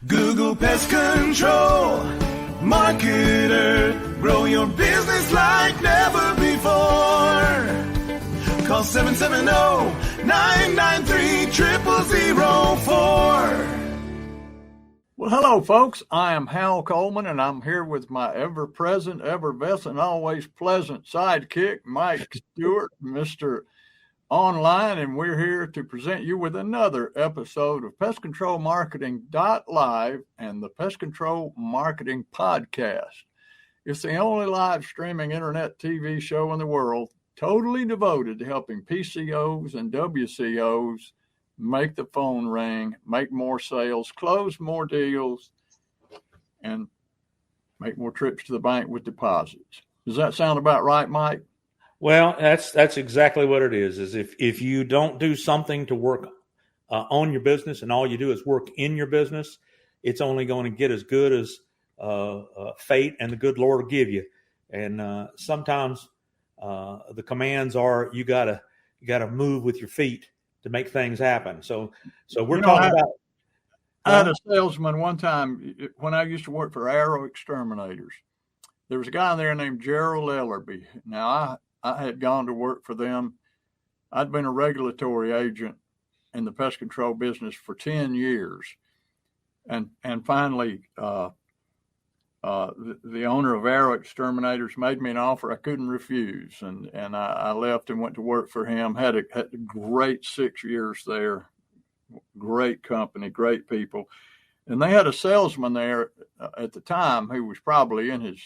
Google Pest Control Marketer. Grow your business like never before. Call 770-993-0004. Well, hello, folks. I am Hal Coleman, and I'm here with my ever-present, effervescent, always pleasant sidekick, Mike Stewart, Mr. Online, and we're here to present you with another episode of Pest Control Marketing Live and the Pest Control Marketing Podcast. It's the only live streaming internet TV show in the world totally devoted to helping PCOs and WCOs make the phone ring, make more sales, close more deals, and make more trips to the bank with deposits. Does that sound about right, Mike? Well, that's exactly what it is if you don't do something to work on your business and all you do is work in your business, it's only going to get as good as fate and the good Lord will give you. And sometimes the commands are you gotta move with your feet to make things happen. So we're talking about. I had a salesman one time when I used to work for Arrow Exterminators. There was a guy there named Gerald Ellerby. Now I had gone to work for them. I'd been a regulatory agent in the pest control business for 10 years. And finally, the owner of Arrow Exterminators made me an offer I couldn't refuse. And I left and went to work for him. Had a great 6 years there. Great company, great people. And they had a salesman there at the time who was probably in his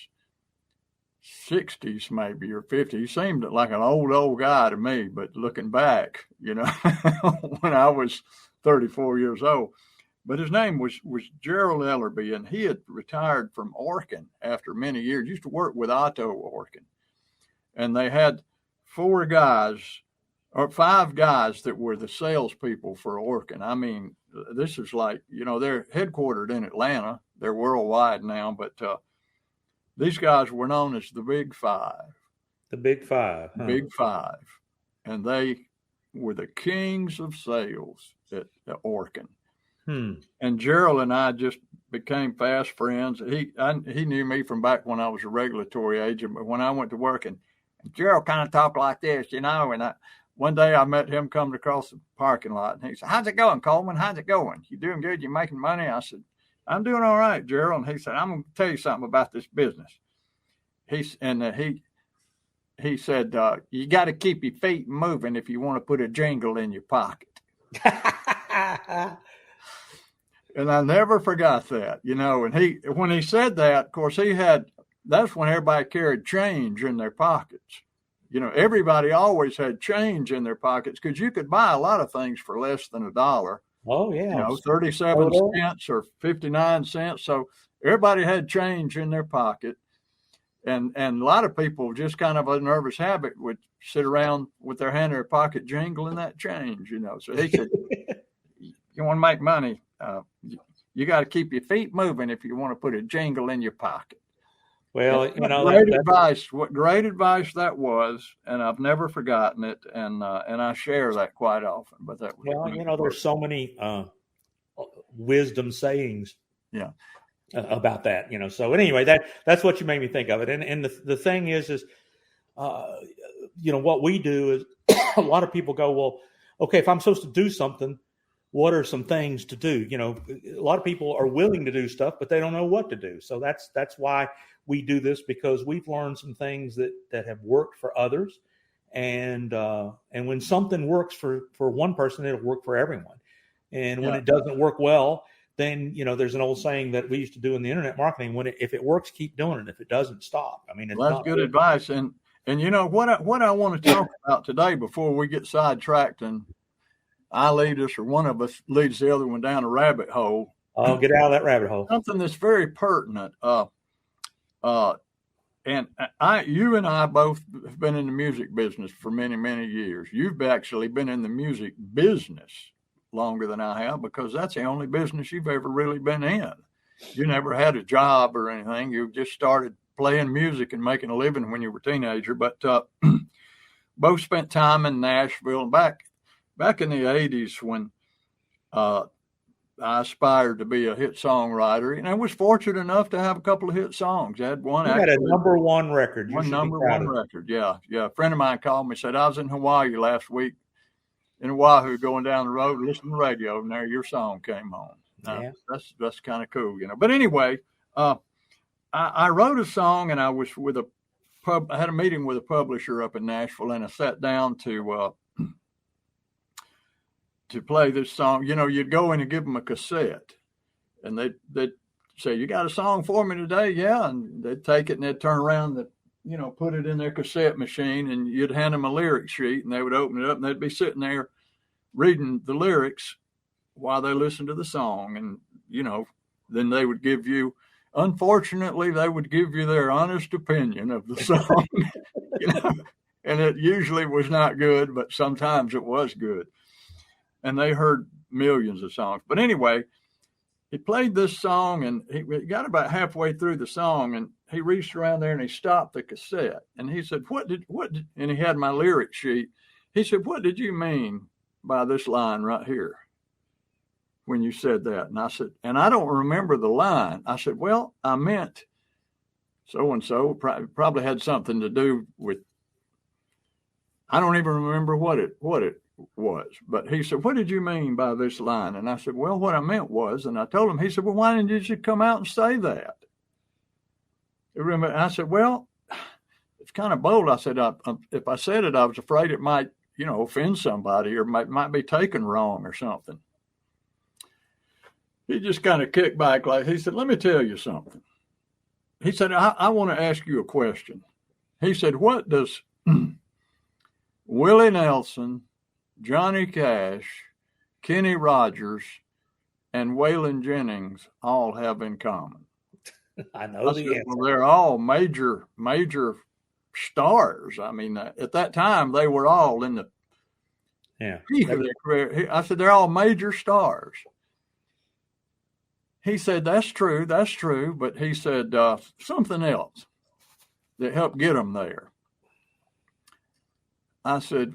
60s maybe or 50s. He seemed like an old guy to me, but looking back, when I was 34 years old. But his name was Gerald Ellerby, and he had retired from Orkin after many years. Used to work with Otto Orkin. And they had 5 guys that were the salespeople for Orkin. I mean, this is like, they're headquartered in Atlanta. They're worldwide now, but these guys were known as the Big Five. The Big Five. Huh? Big Five. And they were the kings of sales at Orkin. And Gerald and I just became fast friends. He knew me from back when I was a regulatory agent, but when I went to work, and Gerald kind of talked like this, and one day I met him coming across the parking lot, and he said, "How's it going, Coleman? How's it going? You doing good? You making money?" I said, "I'm doing all right, Gerald." And he said, "I'm going to tell you something about this business." He said, "You got to keep your feet moving if you want to put a jingle in your pocket." And I never forgot that, and when he said that, of course, that's when everybody carried change in their pockets. Everybody always had change in their pockets because you could buy a lot of things for less than $1. Oh, yeah. 37 cents or 59 cents. So everybody had change in their pocket. And a lot of people, just kind of a nervous habit, would sit around with their hand in their pocket jingling that change, So he said, you want to make money, you got to keep your feet moving if you want to put a jingle in your pocket. Well, what great advice that was, and I've never forgotten it, and I share that quite often. But that was there's so many wisdom sayings, about that, So anyway, that's what you made me think of it, and the thing is, what we do is a lot of people go, well, okay, if I'm supposed to do something, what are some things to do? A lot of people are willing to do stuff, but they don't know what to do. So that's why we do this, because we've learned some things that have worked for others. And when something works for one person, it'll work for everyone. And when it doesn't work well, then, there's an old saying that we used to do in the internet marketing, if it works, keep doing it. If it doesn't, stop. I mean, that's good advice. And what I want to talk about today before we get sidetracked and I lead us or one of us leads the other one down a rabbit hole. Oh, get out of that rabbit hole. Something that's very pertinent. And you and I both have been in the music business for many, many years. You've actually been in the music business longer than I have, because that's the only business you've ever really been in. You never had a job or anything. You just started playing music and making a living when you were a teenager. But both spent time in Nashville. And back in the 80s when I aspired to be a hit songwriter, and I was fortunate enough to have a couple of hit songs. I had one. You had a number one record. You One should number be proud one of it. record. Yeah. A friend of mine called me, said, I was in Hawaii last week in Oahu going down the road, listening to the radio, and there your song came on. Yeah. That's kind of cool, But anyway, I wrote a song, and I was with I had a meeting with a publisher up in Nashville, and I sat down to play this song. You'd go in and give them a cassette, and they'd say, you got a song for me today? Yeah. And they'd take it and they'd turn around and, put it in their cassette machine, and you'd hand them a lyric sheet, and they would open it up, and they'd be sitting there reading the lyrics while they listened to the song. And, then they would give you, unfortunately, they would give you their honest opinion of the song, and it usually was not good, but sometimes it was good. And they heard millions of songs. But anyway, he played this song, and he got about halfway through the song, and he reached around there and he stopped the cassette, and he said, and he had my lyric sheet. He said, what did you mean by this line right here when you said that? And I said, and I don't remember the line. I said, well, I meant so-and-so, probably had something to do with, I don't even remember what it was. But he said, what did you mean by this line? And I said, well, what I meant was, and I told him, he said, well, why didn't you just come out and say that? And I said, well, it's kind of bold. I said, if I said it, I was afraid it might, offend somebody, or might be taken wrong or something. He just kind of kicked back, he said, let me tell you something. He said, I want to ask you a question. He said, what does Willie Nelson, Johnny Cash, Kenny Rogers, and Waylon Jennings all have in common? I know the answer. Well, they're all major stars. I mean, at that time, they were all in the peak of their career. I said, they're all major stars. He said, that's true. But he said something else that helped get them there. I said,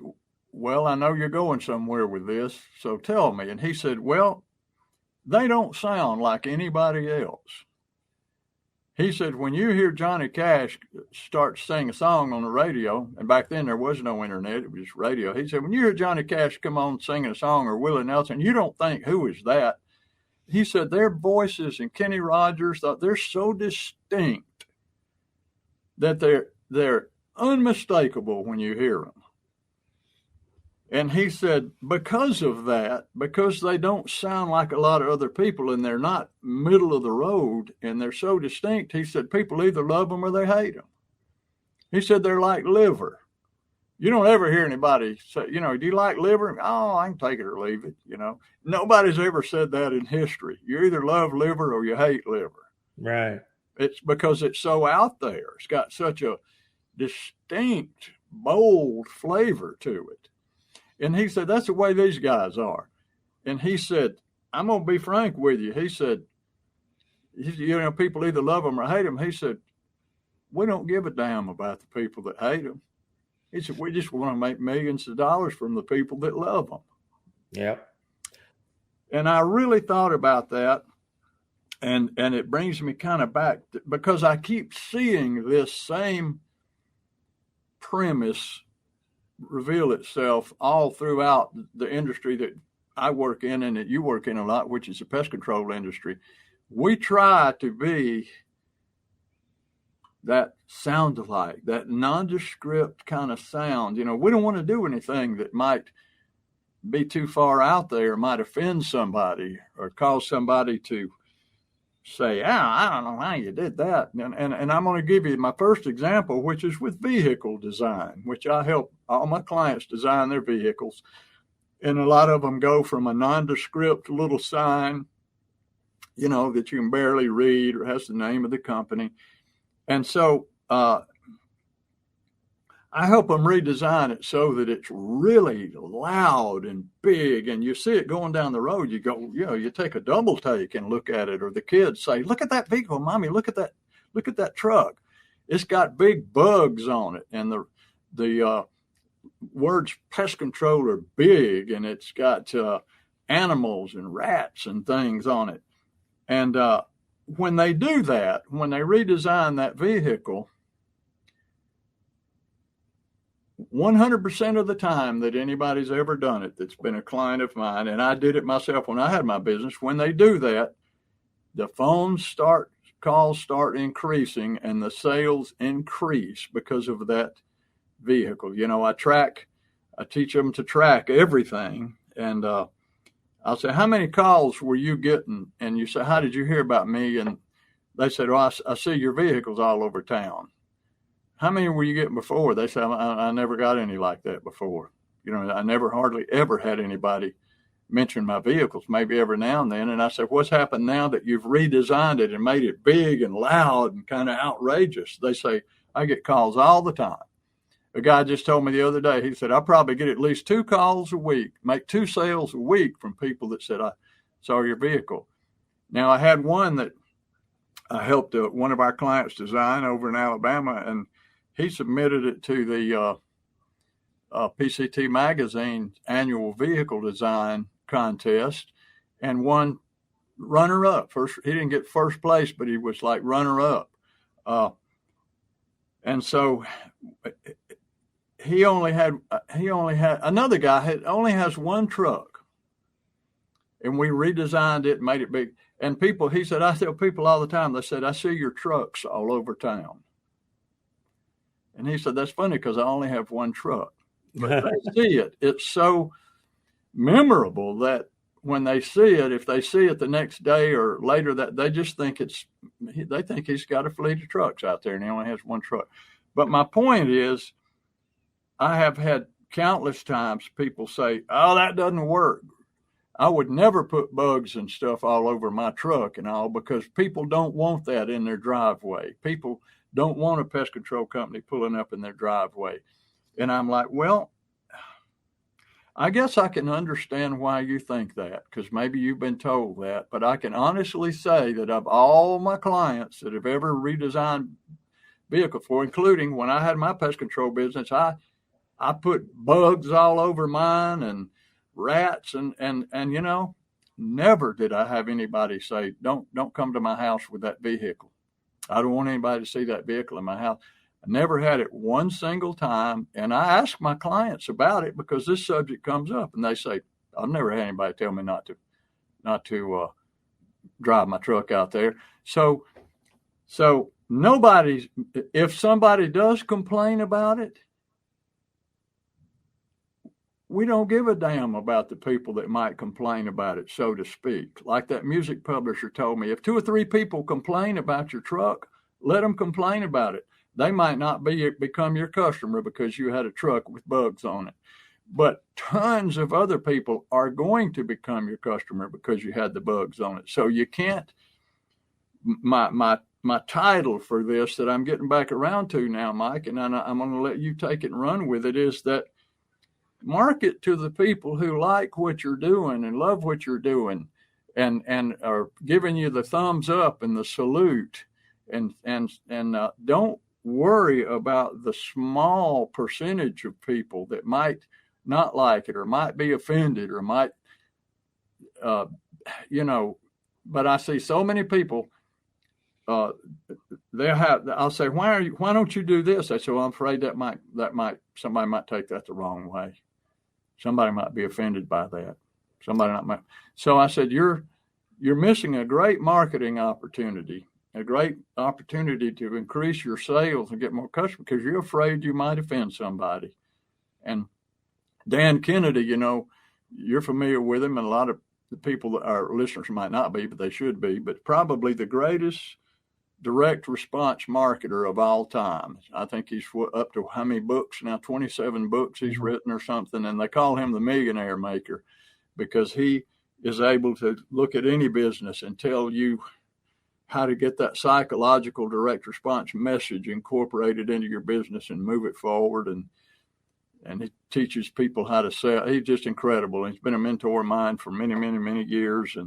well, I know you're going somewhere with this, so tell me. And he said, well, they don't sound like anybody else. He said, when you hear Johnny Cash start to sing a song on the radio, and back then there was no internet, it was radio. He said, when you hear Johnny Cash come on singing a song, or Willie Nelson, you don't think, who is that? He said, their voices, and Kenny Rogers, they're so distinct that they're unmistakable when you hear them. And he said, because of that, because they don't sound like a lot of other people, and they're not middle of the road, and they're so distinct, he said, people either love them or they hate them. He said, they're like liver. You don't ever hear anybody say, do you like liver? Oh, I can take it or leave it. Nobody's ever said that in history. You either love liver or you hate liver. Right. It's because it's so out there. It's got such a distinct, bold flavor to it. And he said, that's the way these guys are. And he said, I'm going to be frank with you. He said, people either love them or hate them. He said, we don't give a damn about the people that hate them. He said, we just want to make millions of dollars from the people that love them. Yep. And I really thought about that. And it brings me kind of back because I keep seeing this same premise reveal itself all throughout the industry that I work in and that you work in a lot, which is the pest control industry. We try to be that sound alike, that nondescript kind of sound. We don't want to do anything that might be too far out there, might offend somebody or cause somebody to say, I don't know how you did that. And I'm going to give you my first example, which is with vehicle design, which I help all my clients design their vehicles. And a lot of them go from a nondescript little sign, that you can barely read or has the name of the company. And so I help them redesign it so that it's really loud and big. And you see it going down the road. You go, you take a double take and look at it. Or the kids say, look at that vehicle, Mommy, look at that truck. It's got big bugs on it. And the words pest control are big. And it's got animals and rats and things on it. And when they do that, when they redesign that vehicle, 100% of the time that anybody's ever done it that's been a client of mine, and I did it myself when I had my business, when they do that, the calls start increasing and the sales increase because of that vehicle. I teach them to track everything. And I'll say, how many calls were you getting? And you say, how did you hear about me? And they said, well, I see your vehicles all over town. How many were you getting before? They said, I never got any like that before. I never hardly ever had anybody mention my vehicles, maybe every now and then. And I said, what's happened now that you've redesigned it and made it big and loud and kind of outrageous? They say, I get calls all the time. A guy just told me the other day, he said, I probably get at least 2 calls a week, make 2 sales a week from people that said, I saw your vehicle. Now, I had one that I helped one of our clients design over in Alabama, and he submitted it to the PCT Magazine annual vehicle design contest and won runner-up. First, he didn't get first place, but he was like runner-up. And so he only had another guy only has 1 truck, and we redesigned it and made it big. And he said, I tell people all the time, they said, I see your trucks all over town. And he said, that's funny because I only have 1 truck. But they see it. It's so memorable that when they see it, if they see it the next day or later, that they just think they think he's got a fleet of trucks out there and he only has 1 truck. But my point is, I have had countless times people say, oh, that doesn't work. I would never put bugs and stuff all over my truck and all, because people don't want that in their driveway. People don't want a pest control company pulling up in their driveway. And I'm like, well, I guess I can understand why you think that, because maybe you've been told that. But I can honestly say that of all my clients that have ever redesigned vehicles for, including when I had my pest control business, I put bugs all over mine and rats and never did I have anybody say, don't come to my house with that vehicle. I don't want anybody to see that vehicle in my house. I never had it one single time. And I ask my clients about it because this subject comes up and they say, I've never had anybody tell me not to drive my truck out there. So if somebody does complain about it, we don't give a damn about the people that might complain about it, so to speak. Like that music publisher told me, if 2 or 3 people complain about your truck, let them complain about it. They might not become your customer because you had a truck with bugs on it. But tons of other people are going to become your customer because you had the bugs on it. So you can't, my title for this that I'm getting back around to now, Mike, and I'm going to let you take it and run with it, is that market to the people who like what you're doing and love what you're doing and are giving you the thumbs up and the salute, and don't worry about the small percentage of people that might not like it or might be offended or might, but I see so many people, I'll say, why don't you do this? I say, well, I'm afraid somebody might take that the wrong way. Somebody might be offended by that. So I said, you're missing a great marketing opportunity, a great opportunity to increase your sales and get more customers because you're afraid you might offend somebody. And Dan Kennedy, you're familiar with him, and a lot of the people that our listeners might not be, but they should be, but probably the greatest direct response marketer of all time. I think he's up to how many books now? 27 books he's written or something. And they call him the millionaire maker because he is able to look at any business and tell you how to get that psychological direct response message incorporated into your business and move it forward. And he teaches people how to sell. He's just incredible. He's been a mentor of mine for many, many, many years.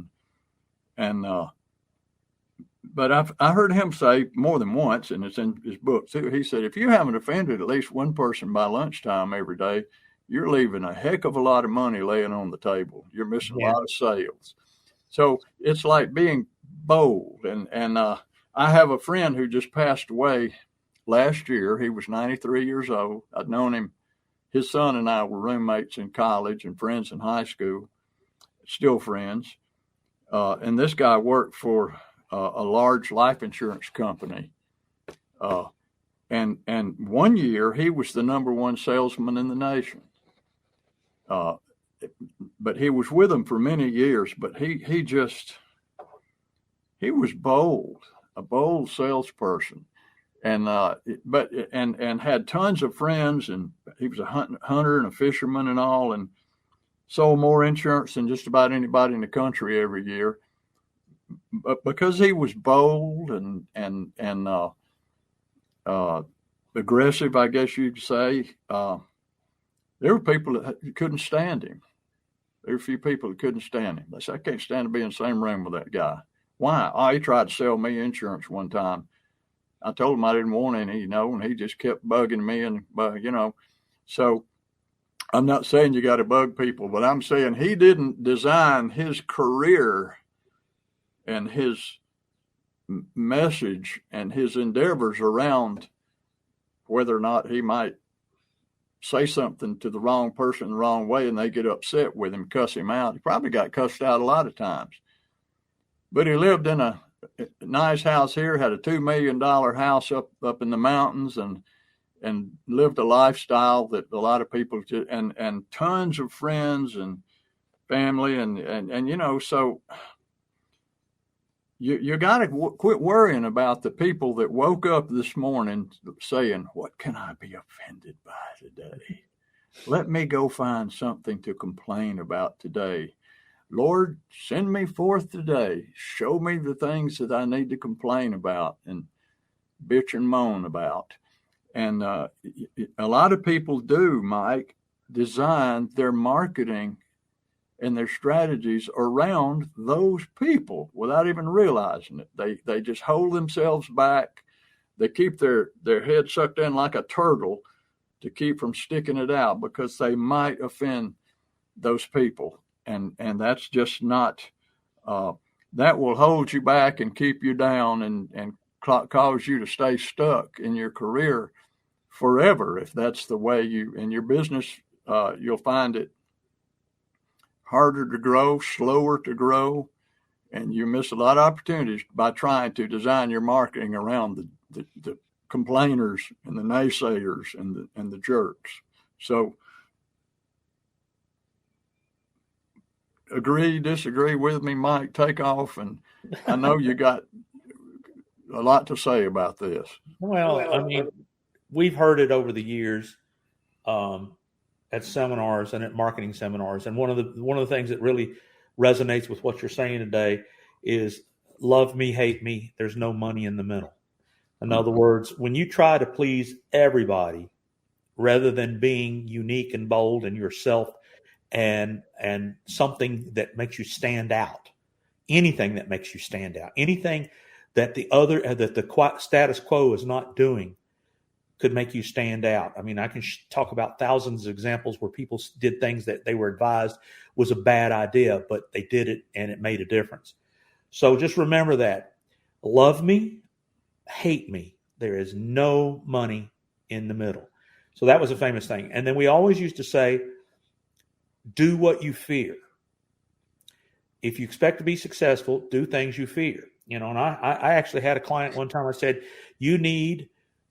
But I heard him say more than once, and it's in his book too, he said, if you haven't offended at least one person by lunchtime every day, you're leaving a heck of a lot of money laying on the table. You're missing a lot of sales. So it's like being bold. And I have a friend who just passed away last year. He was 93 years old. I'd known him. His son and I were roommates in college and friends in high school, still friends. And this guy worked for a large life insurance company. And one year he was the number one salesman in the nation. But he was with them for many years, but he was bold, a bold salesperson, and had tons of friends, and he was a hunter and a fisherman and all, and sold more insurance than just about anybody in the country every year. But because he was bold and aggressive, I guess you could say, there were people that couldn't stand him. There were a few people that couldn't stand him. They said, I can't stand to be in the same room with that guy. Why? Oh, he tried to sell me insurance one time. I told him I didn't want any, and he just kept bugging me. And, so I'm not saying you got to bug people, but I'm saying he didn't design his career and his message and his endeavors around whether or not he might say something to the wrong person the wrong way and they get upset with him, cuss him out. He probably got cussed out a lot of times. But he lived in a nice house here, had a $2 million house up in the mountains, and lived a lifestyle that a lot of people and tons of friends and family and so you got to quit worrying about the people that woke up this morning saying, what can I be offended by today? Let me go find something to complain about today. Lord, send me forth today. Show me the things that I need to complain about and bitch and moan about. And a lot of people do, Mike, design their marketing and their strategies around those people without even realizing it. They just hold themselves back. They keep their head sucked in like a turtle to keep from sticking it out because they might offend those people. And that's just not, that will hold you back and keep you down and cause you to stay stuck in your career forever. If that's the way in your business, you'll find it harder to grow, slower to grow, and you miss a lot of opportunities by trying to design your marketing around the complainers and the naysayers and the jerks. So agree, disagree with me, Mike, take off. And I know you got a lot to say about this. Well, I mean, we've heard it over the years at seminars and at marketing seminars. And one of the things that really resonates with what you're saying today is love me, hate me. There's no money in the middle. In other words, when you try to please everybody rather than being unique and bold and yourself and something that makes you stand out, anything that makes you stand out, anything that the status quo is not doing could make you stand out. I mean, I can talk about thousands of examples where people did things that they were advised was a bad idea, but they did it and it made a difference. So just remember that. Love me, hate me. There is no money in the middle. So that was a famous thing. And then we always used to say, do what you fear. If you expect to be successful, do things you fear. And I actually had a client one time. I said, you need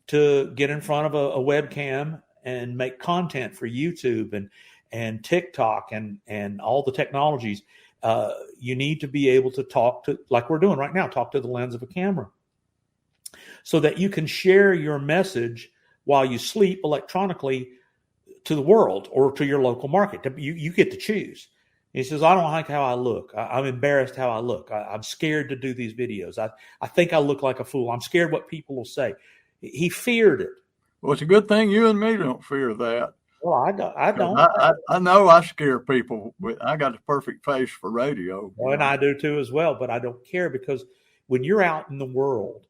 to get in front of a webcam and make content for YouTube and TikTok and all the technologies. You need to be able to talk to, like we're doing right now, talk to the lens of a camera so that you can share your message while you sleep electronically to the world or to your local market. You get to choose. He says, I don't like how I look. I'm embarrassed how I look. I'm scared to do these videos. I think I look like a fool. I'm scared what people will say. He feared it. Well, it's a good thing you and me don't fear that. Well, I don't. I know I scare people. I got the perfect face for radio. Well, and I do too as well, but I don't care because when you're out in the world,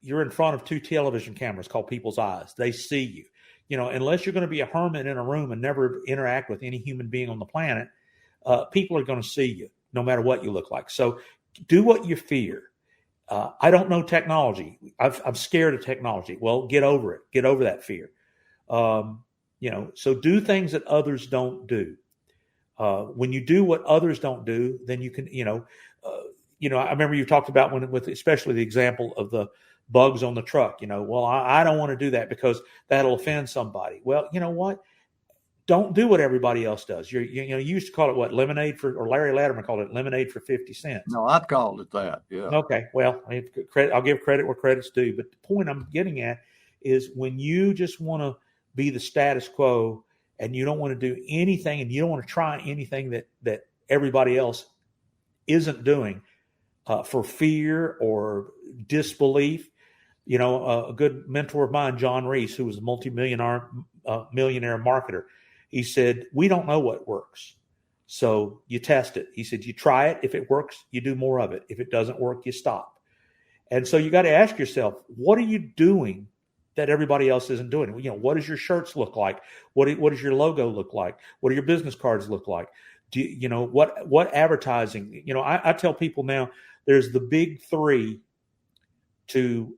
you're in front of two television cameras called people's eyes. They see you. unless you're going to be a hermit in a room and never interact with any human being on the planet, people are going to see you no matter what you look like. So do what you fear. I don't know technology. I'm scared of technology. Well, get over it. Get over that fear. So do things that others don't do. When you do what others don't do, then you can, I remember you talked about with especially the example of the bugs on the truck, well, I don't want to do that because that'll offend somebody. Well, you know what? Don't do what everybody else does. You used to call it what, lemonade or Larry Latimer called it lemonade for 50 cents. No, I've called it that. Yeah. Okay. Well, I'll give credit where credit's due. But the point I'm getting at is when you just want to be the status quo and you don't want to do anything and you don't want to try anything that everybody else isn't doing for fear or disbelief. A good mentor of mine, John Reese, who was a millionaire marketer, he said, we don't know what works. So you test it. He said, you try it. If it works, you do more of it. If it doesn't work, you stop. And so you got to ask yourself, what are you doing that everybody else isn't doing? What does your shirts look like? What does your logo look like? What do your business cards look like? What advertising? I tell people now, there's the big three to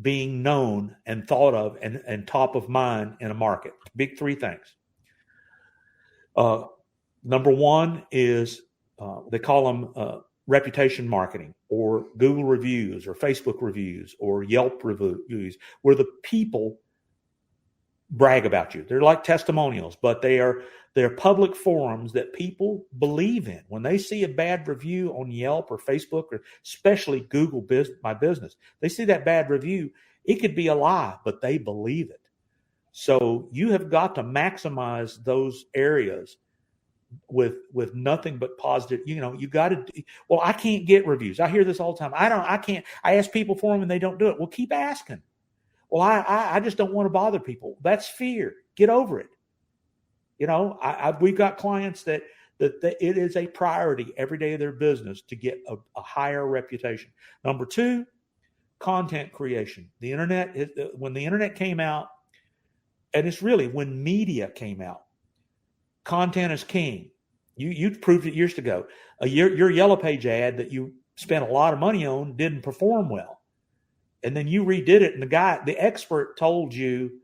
being known and thought of and top of mind in a market. Big three things. Number one is they call them reputation marketing or Google reviews or Facebook reviews or Yelp reviews, where the people brag about you. They're like testimonials, but they're public forums that people believe in. When they see a bad review on Yelp or Facebook, or especially Google My Business, they see that bad review. It could be a lie, but they believe it. So you have got to maximize those areas with nothing but positive. You got to. Well, I can't get reviews. I hear this all the time. I can't. I ask people for them and they don't do it. Well, keep asking. Well, I just don't want to bother people. That's fear. Get over it. We've got clients that it is a priority every day of their business to get a higher reputation. Number two, content creation. The internet, when the internet came out, and it's really when media came out, content is king. You proved it years ago. Your Yellow Page ad that you spent a lot of money on didn't perform well. And then you redid it, and the expert told you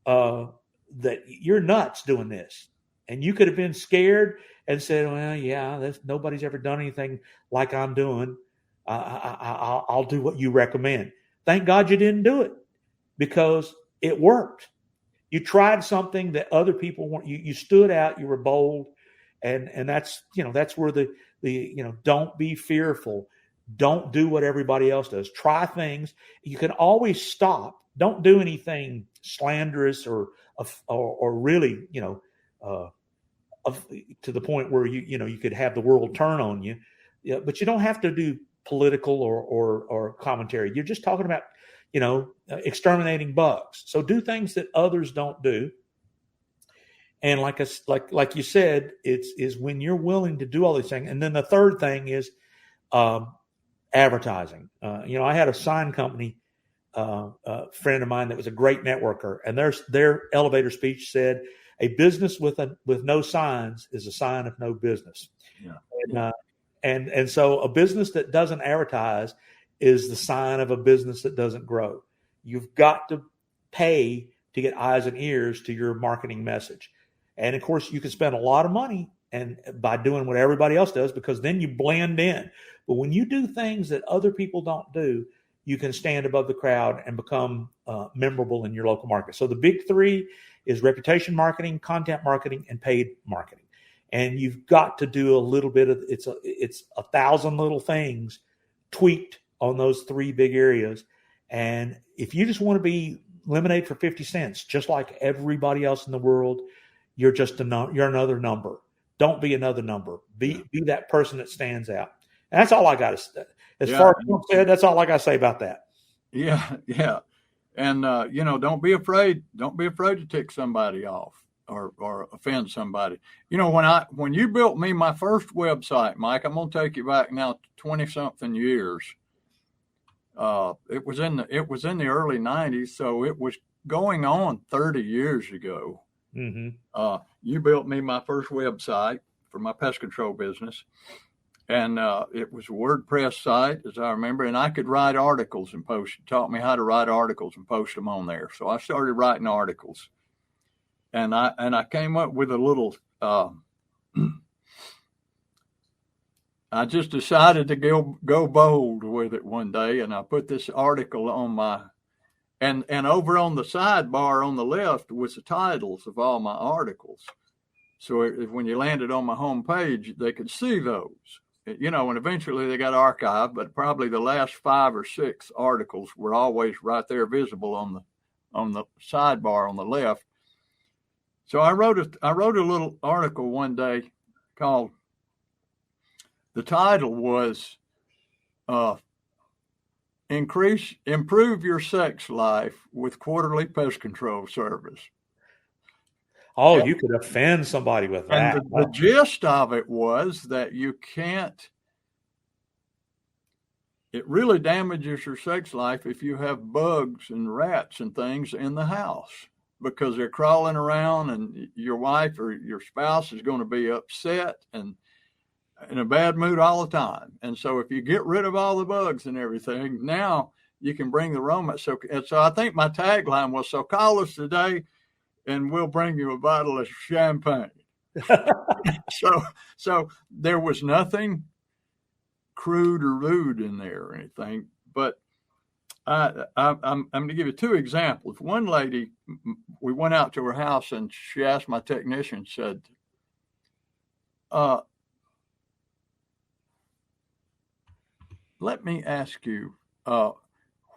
that you're nuts doing this. And you could have been scared and said, well, yeah, nobody's ever done anything like I'm doing. I'll do what you recommend. Thank God you didn't do it because it worked. You tried something that other people weren't. You stood out. You were bold, and that's where the don't be fearful. Don't do what everybody else does. Try things. You can always stop. Don't do anything slanderous or really, to the point where you could have the world turn on you. Yeah, but you don't have to do political or commentary. You're just talking about, exterminating bugs. So do things that others don't do. And like you said, it's when you're willing to do all these things. And then the third thing is advertising. I had a sign company, a friend of mine that was a great networker, and their elevator speech said, "A business with no signs is a sign of no business." Yeah. And so a business that doesn't advertise is the sign of a business that doesn't grow. You've got to pay to get eyes and ears to your marketing message. And of course, you can spend a lot of money and by doing what everybody else does, because then you blend in. But when you do things that other people don't do, you can stand above the crowd and become memorable in your local market. So the big three is reputation marketing, content marketing, and paid marketing. And you've got to do a little bit of it's 1,000 little things tweaked on those three big areas. And if you just want to be lemonade for 50 cents, just like everybody else in the world, you're just you're another number. Don't be another number. Be that person that stands out. And that's all I got to say. As far as Trump said, that's all I got to say about that. Yeah, yeah. And don't be afraid. Don't be afraid to tick somebody off or offend somebody. When you built me my first website, Mike, I'm gonna take you back now 20-something years. It was in the early 90s, so it was going on 30 years ago. You built me my first website for my pest control business. And it was a WordPress site, as I remember, and I could write articles and post. It taught me how to write articles and post them on there. So I started writing articles, and I came up with a little. I just decided to go bold with it one day, and I put this article on my, and over on the sidebar on the left was the titles of all my articles. So when you landed on my homepage, they could see those. And eventually they got archived, but probably the last 5 or 6 articles were always right there visible on the sidebar on the left. So I wrote a little article one day called, the title was Improve Your Sex Life with Quarterly Pest Control Service. Oh, you could offend somebody with that. And the gist of it was that you can't, it really damages your sex life if you have bugs and rats and things in the house, because they're crawling around and your wife or your spouse is going to be upset and in a bad mood all the time. And so if you get rid of all the bugs and everything, now you can bring the romance. So I think my tagline was, so call us today and we'll bring you a bottle of champagne. So there was nothing crude or rude in there or anything. But I'm going to give you 2 examples. One lady, we went out to her house and she asked my technician, said, let me ask you,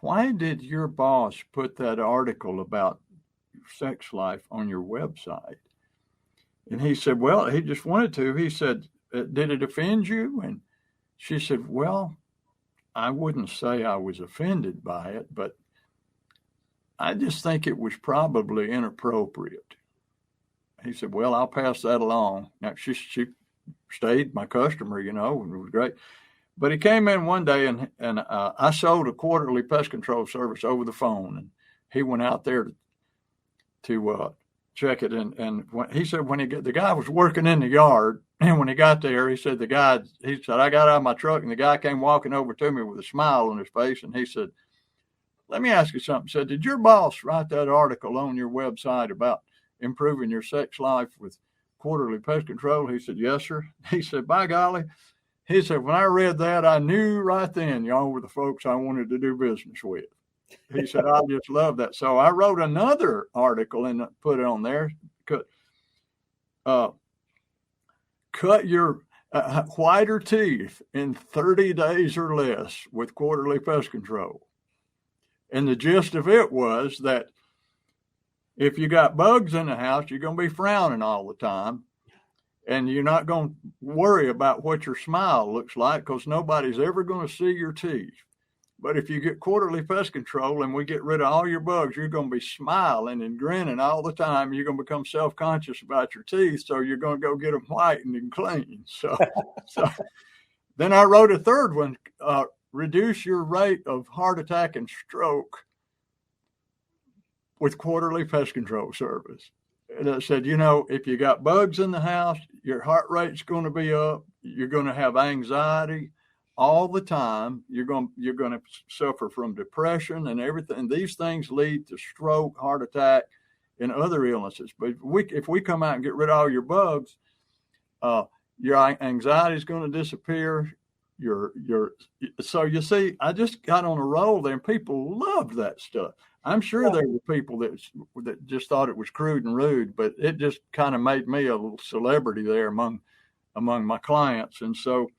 why did your boss put that article about sex life on your website? And he said, well, he just wanted to. He said, did it offend you? And she said, well, I wouldn't say I was offended by it, but I just think it was probably inappropriate. He said, well, I'll pass that along. Now, she stayed my customer, and it was great. But he came in one day and I sold a quarterly pest control service over the phone. And he went out there to check it. And he said, the guy was working in the yard. And when he got there, he said, I got out of my truck and the guy came walking over to me with a smile on his face. And he said, let me ask you something. He said, did your boss write that article on your website about improving your sex life with quarterly pest control? He said, yes, sir. He said, by golly. He said, when I read that, I knew right then y'all were the folks I wanted to do business with. He said, I just love that. So I wrote another article and put it on there. Cut your whiter teeth in 30 days or less with quarterly pest control. And the gist of it was that if you got bugs in the house, you're going to be frowning all the time. And you're not going to worry about what your smile looks like because nobody's ever going to see your teeth. But if you get quarterly pest control and we get rid of all your bugs, you're going to be smiling and grinning all the time. You're going to become self-conscious about your teeth. So you're going to go get them whitened and clean. So then I wrote a third one, reduce your rate of heart attack and stroke with quarterly pest control service. And I said, if you got bugs in the house, your heart rate's going to be up. You're going to have anxiety all the time. You're going to suffer from depression and everything. And these things lead to stroke, heart attack, and other illnesses. But if we come out and get rid of all your bugs, your anxiety is going to disappear. So you see, I just got on a roll there, and people loved that stuff. I'm sure there were people that just thought it was crude and rude, but it just kind of made me a little celebrity there among my clients. And so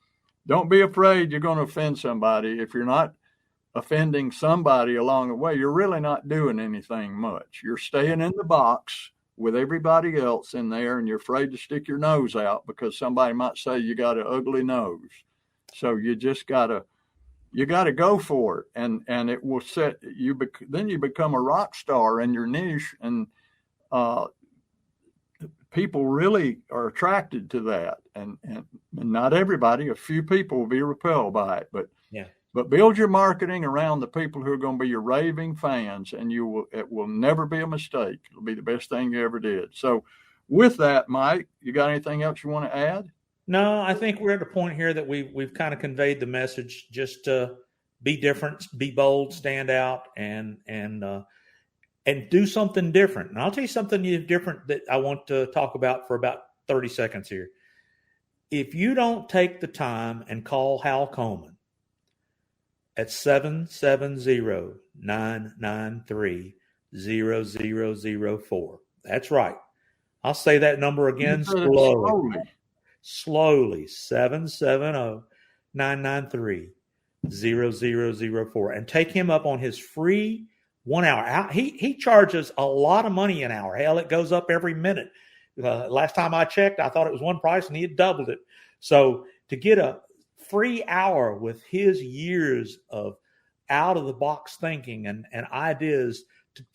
don't be afraid you're going to offend somebody. If you're not offending somebody along the way, you're really not doing anything much. You're staying in the box with everybody else in there, and you're afraid to stick your nose out because somebody might say you got an ugly nose. So you just you got to go for it, and it will set you. Then you become a rock star in your niche, and people really are attracted to that. And not everybody. A few people will be repelled by it, but yeah. But build your marketing around the people who are going to be your raving fans, and it will never be a mistake. It'll be the best thing you ever did. So with that, Mike, you got anything else you want to add? No, I think we're at a point here that we've kind of conveyed the message. Just be different, be bold, stand out, and do something different. And I'll tell you something different that I want to talk about for about 30 seconds here. If you don't take the time and call Hal Coleman at 770-993-0004. That's right. I'll say that number again slowly. 770-993-0004. And take him up on his free 1 hour. He charges a lot of money an hour. Hell, it goes up every minute. Last time I checked, I thought it was one price and he had doubled it. So to get a free hour with his years of out of the box thinking and ideas to,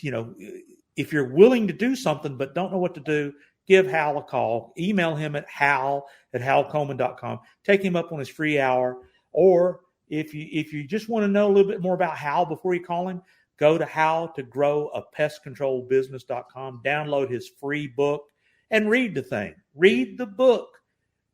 if you're willing to do something but don't know what to do, give Hal a call. Email him at hal@halcoleman.com. Take him up on his free hour. Or if you just want to know a little bit more about Hal before you call him, go to howtogrowapestcontrolbusiness.com, download his free book and read the thing. Read the book.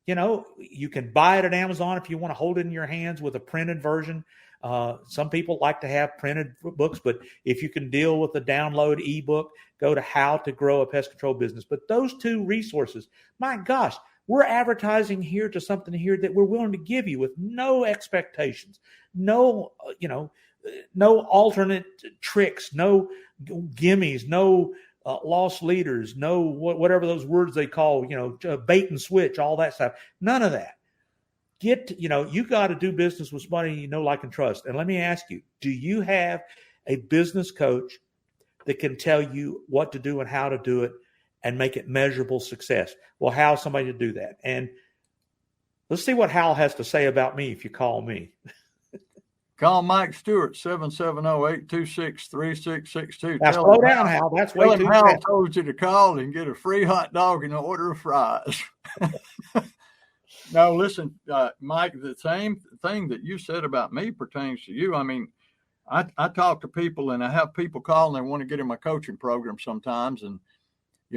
You can buy it at Amazon if you want to hold it in your hands with a printed version. Some people like to have printed books, but if you can deal with a download ebook, go to How to Grow a Pest Control Business. But those two resources, my gosh, we're advertising here to something here that we're willing to give you with no expectations, no alternate tricks, no gimmies, no lost leaders, no whatever those words they call, bait and switch, all that stuff. None of that. You got to do business with somebody you know, like, and trust. And let me ask you, do you have a business coach that can tell you what to do and how to do it and make it measurable success? Well, how's somebody to do that? And let's see what Hal has to say about me if you call me. Call Mike Stewart, 770-826-3662. Now, slow down, Hal. That's way too fast. Hal fast. told you to call and get a free hot dog and an order of fries. No, listen, Mike, the same thing that you said about me pertains to you. I mean, I talk to people and I have people call and they want to get in my coaching program sometimes. And,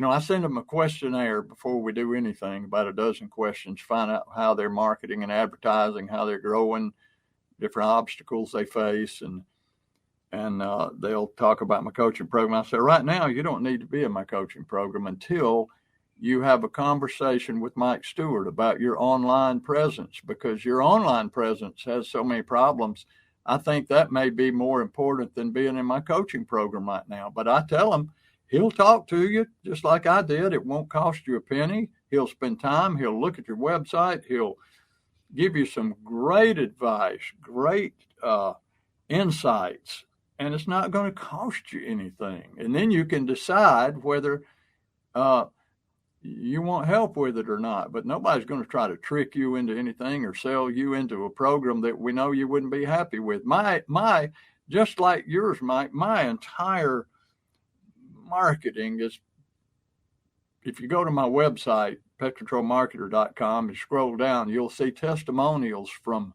I send them a questionnaire before we do anything, about a dozen questions, find out how they're marketing and advertising, how they're growing, different obstacles they face. And they'll talk about my coaching program. I say, right now, you don't need to be in my coaching program until you have a conversation with Mike Stewart about your online presence, because your online presence has so many problems. I think that may be more important than being in my coaching program right now. But I tell him, he'll talk to you just like I did. It won't cost you a penny. He'll spend time. He'll look at your website. He'll give you some great advice, great insights, and it's not going to cost you anything. And then you can decide whether you want help with it or not. But nobody's going to try to trick you into anything or sell you into a program that we know you wouldn't be happy with. My just like yours, Mike, my entire marketing is, if you go to my website, pestcontrolmarketer.com, and scroll down, you'll see testimonials from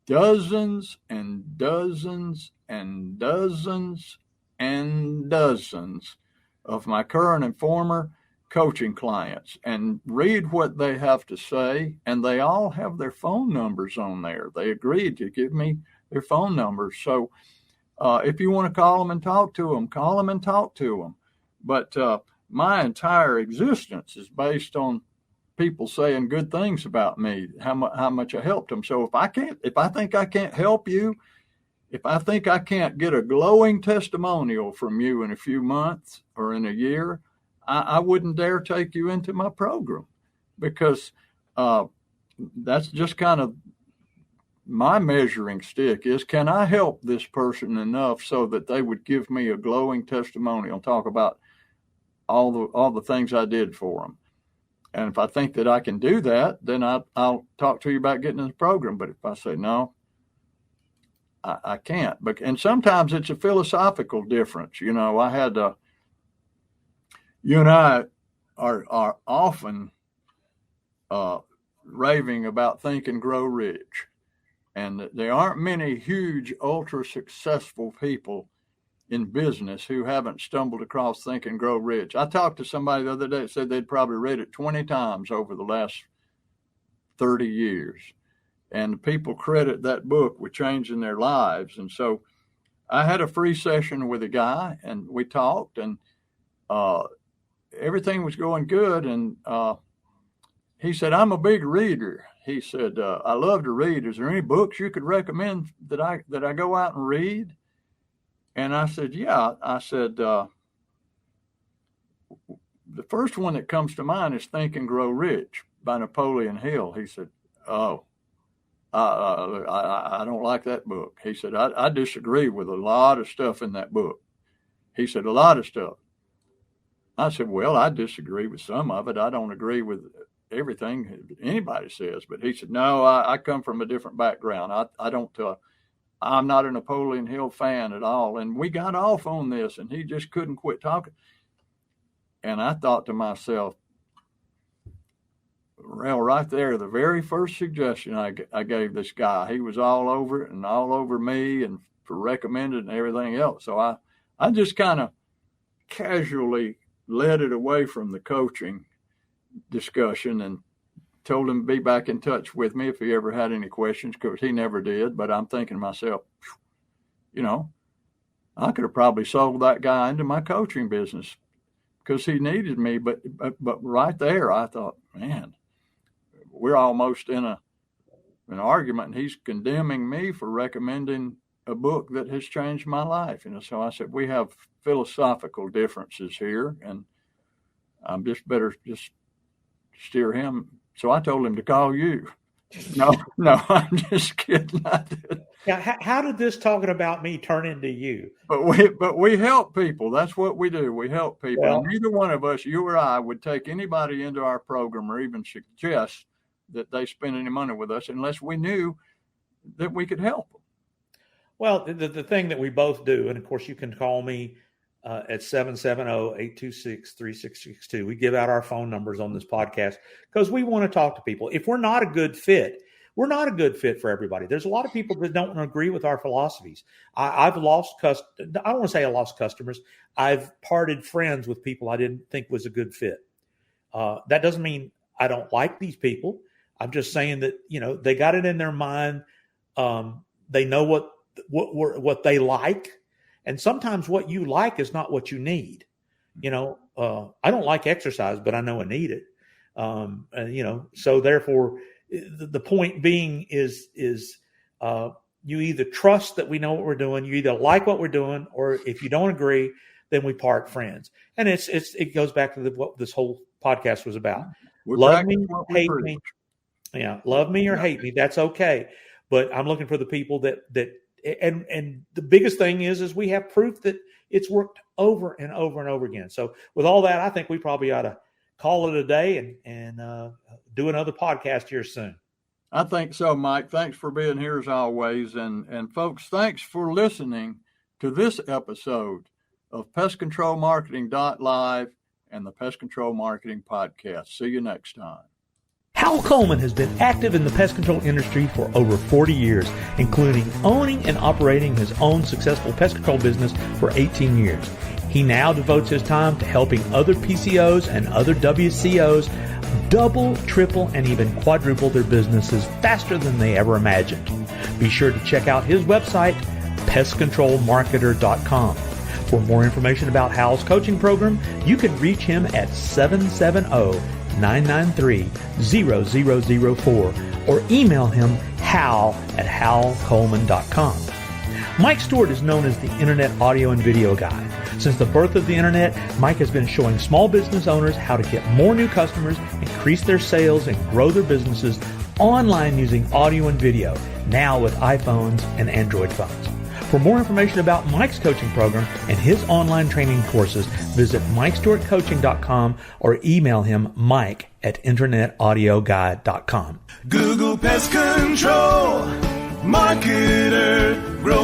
dozens and dozens and dozens and dozens of my current and former coaching clients, and read what they have to say. And they all have their phone numbers on there. They agreed to give me their phone numbers. So if you want to call them and talk to them, call them and talk to them. But my entire existence is based on people saying good things about me, how much I helped them. So if I think I can't help you, if I think I can't get a glowing testimonial from you in a few months or in a year, I wouldn't dare take you into my program, because that's just kind of my measuring stick is, can I help this person enough so that they would give me a glowing testimonial and talk about all the things I did for them. And if I think that I can do that, then I'll talk to you about getting in the program. But if I say, no, I can't. And sometimes it's a philosophical difference. You and I are often raving about Think and Grow Rich. And there aren't many huge, ultra successful people in business who haven't stumbled across Think and Grow Rich. I talked to somebody the other day that said they'd probably read it 20 times over the last 30 years. And people credit that book with changing their lives. And so I had a free session with a guy, and we talked, and everything was going good. And he said, I'm a big reader. He said, I love to read. Is there any books you could recommend that I go out and read? And I said, yeah. I said, the first one that comes to mind is Think and Grow Rich by Napoleon Hill. He said, oh, I don't like that book. He said, I disagree with a lot of stuff in that book. He said, a lot of stuff. I said, well, I disagree with some of it. I don't agree with everything anybody says. But he said, no, I come from a different background. I'm not a Napoleon Hill fan at all. And we got off on this, and he just couldn't quit talking. And I thought to myself, well, right there, the very first suggestion I gave this guy, he was all over it and all over me and for recommended and everything else. So I just kind of casually led it away from the coaching discussion and told him to be back in touch with me if he ever had any questions, because he never did. But I'm thinking to myself, I could have probably sold that guy into my coaching business because he needed me. But right there, I thought, man, we're almost in an argument, and he's condemning me for recommending a book that has changed my life. So I said, we have philosophical differences here, and I'm just better just steer him. So I told him to call you. No, I'm just kidding. I did. Yeah, how did this talking about me turn into you? But we help people. That's what we do. We help people. Well, and neither one of us, you or I, would take anybody into our program or even suggest that they spend any money with us unless we knew that we could help them. Well, the thing that we both do, and of course you can call me at 770-826-3662. We give out our phone numbers on this podcast because we want to talk to people. If we're not a good fit, we're not a good fit for everybody. There's a lot of people that don't agree with our philosophies. I've lost I don't want to say I lost customers. I've parted friends with people I didn't think was a good fit. That doesn't mean I don't like these people. I'm just saying that, they got it in their mind. They know what they like. And sometimes what you like is not what you need. I don't like exercise, but I know I need it. So therefore the point being is you either trust that we know what we're doing, you either like what we're doing, or if you don't agree, then we part friends. And it goes back to what this whole podcast was about. Love me, hate me. Yeah. Love me or hate me. That's okay. But I'm looking for the people that and the biggest thing is we have proof that it's worked over and over and over again. So with all that, I think we probably ought to call it a day and do another podcast here soon. I think so, Mike. Thanks for being here as always. And folks, thanks for listening to this episode of Pest Control Marketing Live and the Pest Control Marketing Podcast. See you next time. Hal Coleman has been active in the pest control industry for over 40 years, including owning and operating his own successful pest control business for 18 years. He now devotes his time to helping other PCOs and other WCOs double, triple, and even quadruple their businesses faster than they ever imagined. Be sure to check out his website, pestcontrolmarketer.com. For more information about Hal's coaching program, you can reach him at 770-993-0004 or email him hal@halcoleman.com. Mike Stewart is known as the Internet Audio and Video Guy. Since the birth of the Internet, Mike has been showing small business owners how to get more new customers, increase their sales, and grow their businesses online using audio and video, now with iPhones and Android phones. For more information about Mike's coaching program and his online training courses, visit MikeStewartCoaching.com or email him mike@internetaudioguide.com. Google Pest Control Marketer. Grow